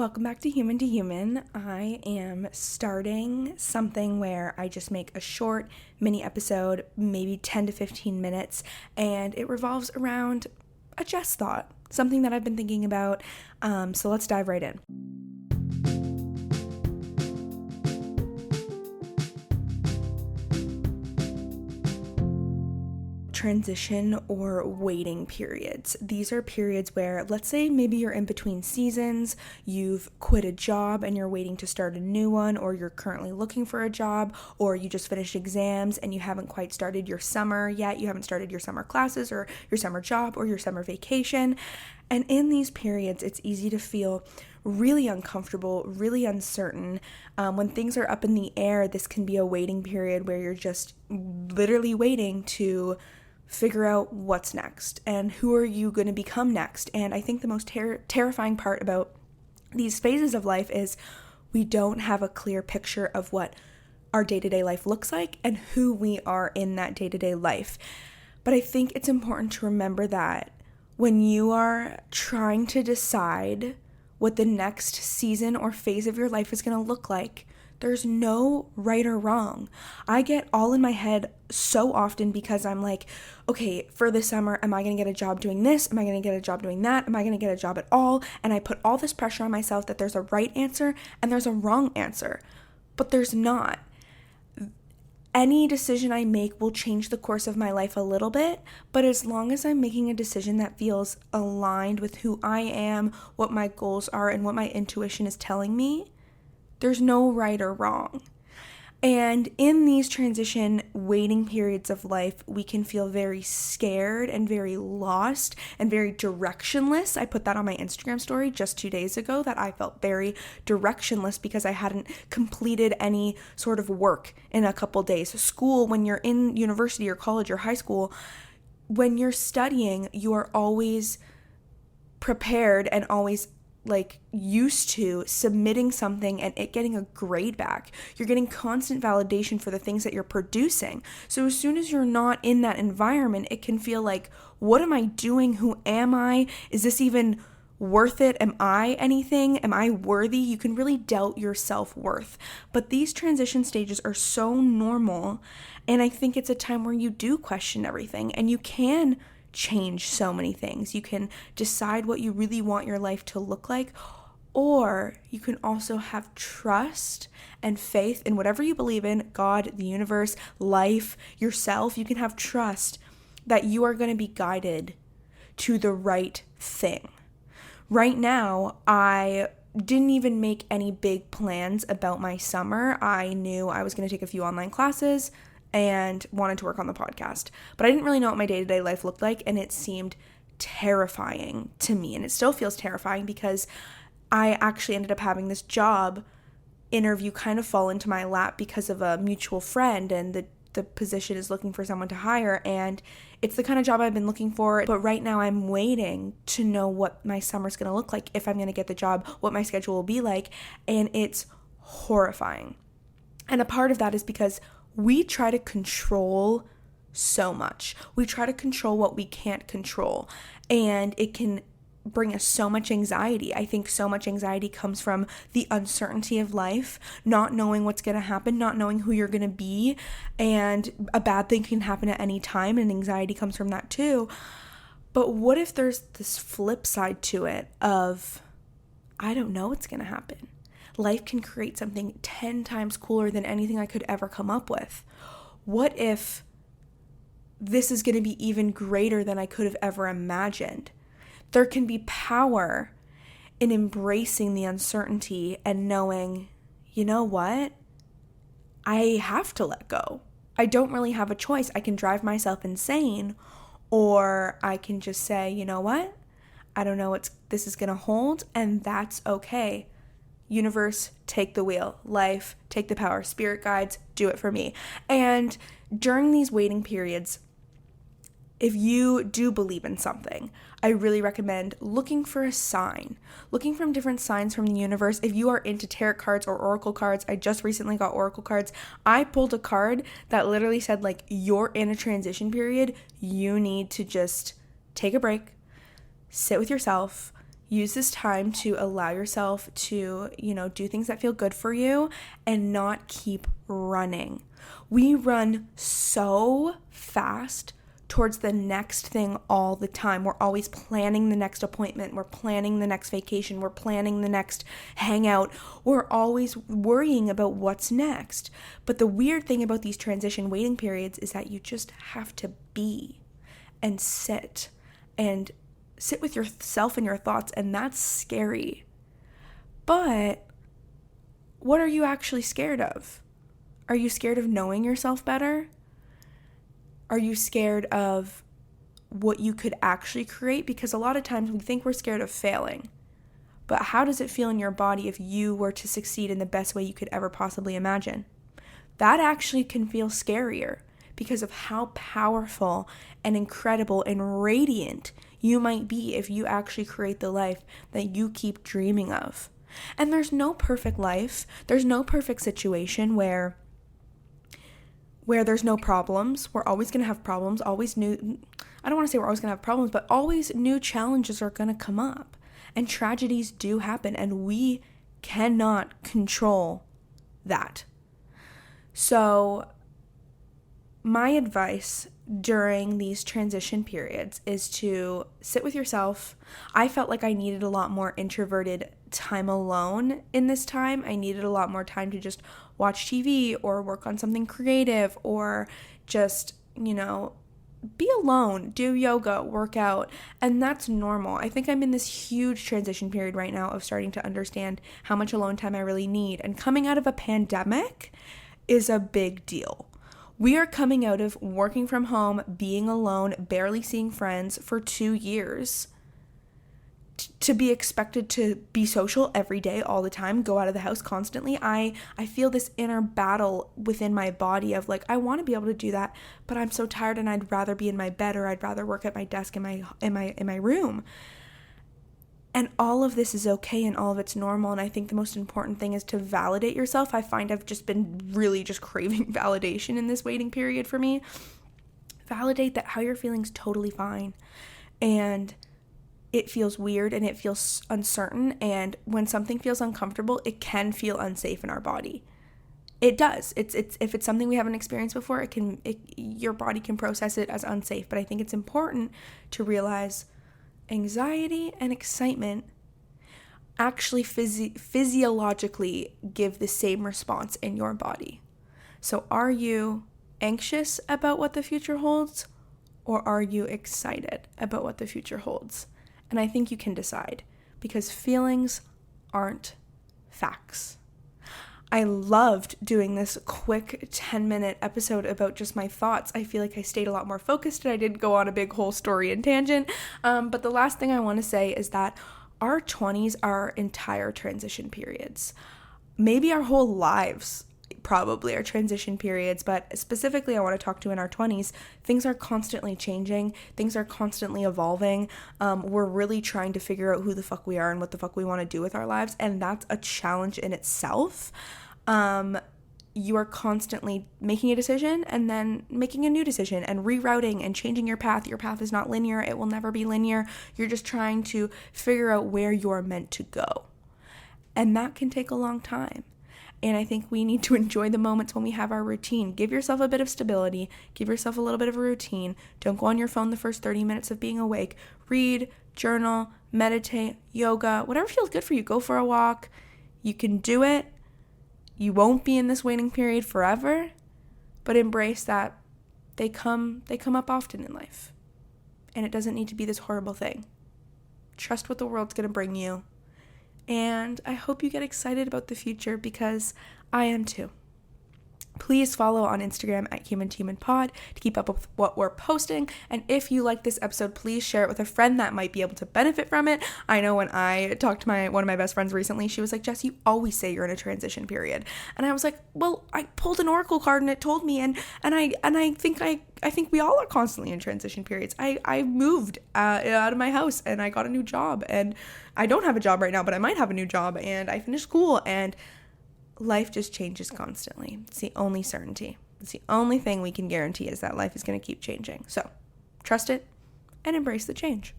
Welcome back to Human. I am starting something where I just make a short mini episode, maybe 10 to 15 minutes, and it revolves around a just thought, something that I've been thinking about. So let's dive right in. Transition or waiting periods. These are periods where, let's say maybe you're in between seasons, you've quit a job and you're waiting to start a new one, or you're currently looking for a job, or you just finished exams and you haven't quite started your summer yet. You haven't started your summer classes or your summer job or your summer vacation. And in these periods, it's easy to feel really uncomfortable, really uncertain. When things are up in the air, this can be a waiting period where you're just literally waiting to figure out what's next and who are you going to become next. And I think the most terrifying part about these phases of life is we don't have a clear picture of what our day-to-day life looks like and who we are in that day-to-day life. But I think it's important to remember that when you are trying to decide what the next season or phase of your life is going to look like, there's no right or wrong. I get all in my head so often because I'm like, okay, for this summer, am I going to get a job doing this? Am I going to get a job doing that? Am I going to get a job at all? And I put all this pressure on myself that there's a right answer and there's a wrong answer, but there's not. Any decision I make will change the course of my life a little bit, but as long as I'm making a decision that feels aligned with who I am, what my goals are, and what my intuition is telling me, there's no right or wrong. And in these transition waiting periods of life, we can feel very scared and very lost and very directionless. I put that on my Instagram story just 2 days ago, that I felt very directionless because I hadn't completed any sort of work in a couple days. School, when you're in university or college or high school, when you're studying, you are always prepared and always used to submitting something and it getting a grade back. You're getting constant validation for the things that you're producing. So as soon as you're not in that environment, it can feel like, what am I doing? Who am I? Is this even worth it? Am I anything? Am I worthy? You can really doubt your self-worth. But these transition stages are so normal, and I think it's a time where you do question everything and you can change so many things. You can decide what you really want your life to look like, or you can also have trust and faith in whatever you believe in, God, the universe, life, yourself. You can have trust that you are going to be guided to the right thing. Right now, I didn't even make any big plans about my summer. I knew I was going to take a few online classes and wanted to work on the podcast. But I didn't really know what my day-to-day life looked like, and it seemed terrifying to me. And it still feels terrifying because I actually ended up having this job interview kind of fall into my lap because of a mutual friend, and the position is looking for someone to hire, and it's the kind of job I've been looking for. But right now I'm waiting to know what my summer's going to look like, if I'm going to get the job, what my schedule will be like, and it's horrifying. And a part of that is because we try to control so much. We try to control what we can't control, and it can bring us so much anxiety. I think so much anxiety comes from the uncertainty of life, not knowing what's going to happen, not knowing who you're going to be, and a bad thing can happen at any time, and anxiety comes from that too. But what if there's this flip side to it of, I don't know what's going to happen. Life can create something 10 times cooler than anything I could ever come up with. What if this is going to be even greater than I could have ever imagined? There can be power in embracing the uncertainty and knowing, you know what? I have to let go. I don't really have a choice. I can drive myself insane, or I can just say, you know what? I don't know what this is going to hold, and that's okay. Universe, take the wheel. Life, take the power. Spirit guides, do it for me. And during these waiting periods, if you do believe in something, I really recommend looking for a sign, looking from different signs from the universe. If you are into tarot cards or oracle cards, I just recently got oracle cards. I pulled a card that literally said, you're in a transition period. You need to just take a break, sit with yourself. Use this time to allow yourself to, do things that feel good for you and not keep running. We run so fast towards the next thing all the time. We're always planning the next appointment. We're planning the next vacation. We're planning the next hangout. We're always worrying about what's next. But the weird thing about these transition waiting periods is that you just have to be and sit with yourself and your thoughts, and that's scary. But what are you actually scared of? Are you scared of knowing yourself better? Are you scared of what you could actually create? Because a lot of times we think we're scared of failing. But how does it feel in your body if you were to succeed in the best way you could ever possibly imagine? That actually can feel scarier because of how powerful and incredible and radiant you might be if you actually create the life that you keep dreaming of. And there's no perfect life. There's no perfect situation where there's no problems. We're always going to have problems, I don't want to say we're always going to have problems, but always new challenges are going to come up. And tragedies do happen, and we cannot control that. So my advice during these transition periods is to sit with yourself. I felt like I needed a lot more introverted time alone in this time. I needed a lot more time to just watch TV or work on something creative or just, be alone, do yoga, work out, and that's normal. I think I'm in this huge transition period right now of starting to understand how much alone time I really need. And coming out of a pandemic is a big deal. We are coming out of working from home, being alone, barely seeing friends for 2 years. To be expected to be social every day, all the time, go out of the house constantly. I feel this inner battle within my body of like, I want to be able to do that, but I'm so tired and I'd rather be in my bed or I'd rather work at my desk in my room. And all of this is okay and all of it's normal. And I think the most important thing is to validate yourself. I find I've just been really just craving validation in this waiting period for me. Validate that how you're feeling is totally fine. And it feels weird and it feels uncertain. And when something feels uncomfortable, it can feel unsafe in our body. It does. It's if it's something we haven't experienced before, your body can process it as unsafe. But I think it's important to realize anxiety and excitement actually physiologically give the same response in your body. So are you anxious about what the future holds, or are you excited about what the future holds? And I think you can decide, because feelings aren't facts. I loved doing this quick 10-minute episode about just my thoughts. I feel like I stayed a lot more focused and I didn't go on a big whole story and tangent. But the last thing I want to say is that our 20s are entire transition periods. Maybe our whole lives probably are transition periods, but specifically I want to talk to in our 20s, things are constantly changing, things are constantly evolving. We're really trying to figure out who the fuck we are and what the fuck we want to do with our lives, and that's a challenge in itself. You are constantly making a decision and then making a new decision and rerouting and changing your path. Your path is not linear. It will never be linear. You're just trying to figure out where you're meant to go. And that can take a long time. And I think we need to enjoy the moments when we have our routine. Give yourself a bit of stability. Give yourself a little bit of a routine. Don't go on your phone the first 30 minutes of being awake. Read, journal, meditate, yoga, whatever feels good for you. Go for a walk. You can do it. You won't be in this waiting period forever, but embrace that they come up often in life. And it doesn't need to be this horrible thing. Trust what the world's going to bring you. And I hope you get excited about the future, because I am too. Please follow on Instagram at HumanToHumanPod to keep up with what we're posting. And if you like this episode, please share it with a friend that might be able to benefit from it. I know when I talked to one of my best friends recently, she was like, Jess, you always say you're in a transition period. And I was like, well, I pulled an oracle card and it told me, and I think we all are constantly in transition periods. I moved out of my house and I got a new job, and I don't have a job right now, but I might have a new job, and I finished school, and life just changes constantly. It's the only certainty. It's the only thing we can guarantee, is that life is going to keep changing. So trust it and embrace the change.